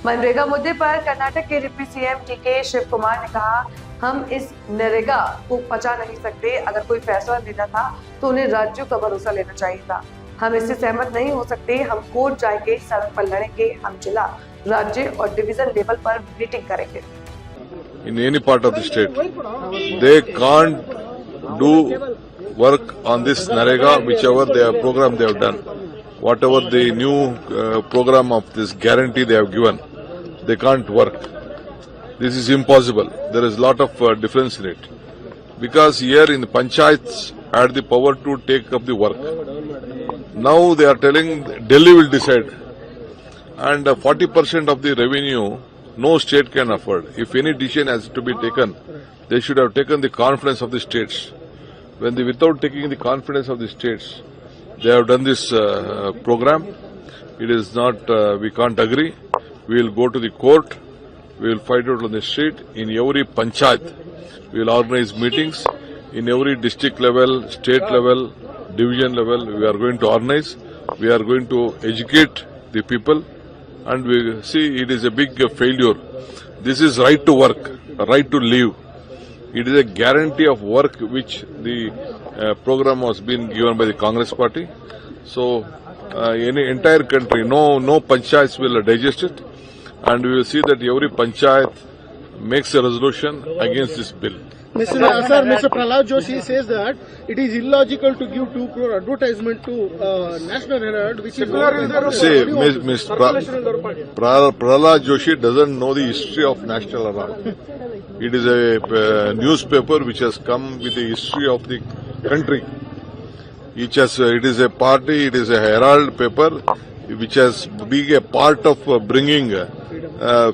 मनरेगा मुद्दे पर कर्नाटक के डिप्टी सीएम टीके शिव कुमार ने कहा, हम इस नरेगा को पचा नहीं सकते। अगर कोई फैसला लेना था तो उन्हें राज्यों का भरोसा लेना चाहिए था। हम इससे सहमत नहीं हो सकते। हम कोर्ट जाएंगे, सड़क पर लड़ेंगे, हम जिला, राज्य और डिवीजन लेवल पर मीटिंग करेंगे। In any part of the state, they can't do work on this Narega, whichever program they have done. Whatever the new program of this guarantee they have given, they can't work. This is impossible. There is a lot of difference in it. Because here in the panchayats had the power to take up the work. Now they are telling Delhi will decide. And 40% of the revenue no state can afford. If any decision has to be taken, they should have taken the confidence of the states. Without taking the confidence of the states, they have done this program. It is not, we can't agree. We will go to the court. We will fight out on the street. In every panchayat, we will organize meetings. In every district level, state level, division level, we are going to organize. We are going to educate the people. And we see it is a big failure. This is right to work, right to live. It is a guarantee of work which the program was being given by the Congress party. So in the entire country, no panchayats will digest it, and we will see that every panchayat makes a resolution against this bill. Mr. Prahlad Joshi says that it is illogical to give 2 crore advertisement to National Herald, which is See, Mr. Prahlad Joshi doesn't know the history of National Herald. It is a newspaper which has come with the history of the country. It is a party, it is a Herald paper which has been a part of bringing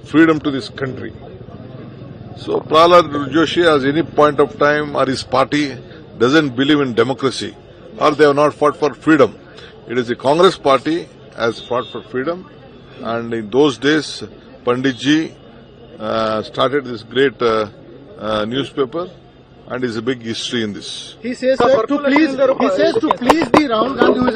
freedom to this country. So Prahlad Joshi, at any point of time, or his party doesn't believe in democracy, or they have not fought for freedom. It is the Congress party has fought for freedom, and in those days, Panditji started this great newspaper, and is a big history in this. he says to please the Rahul Gandhi, who is a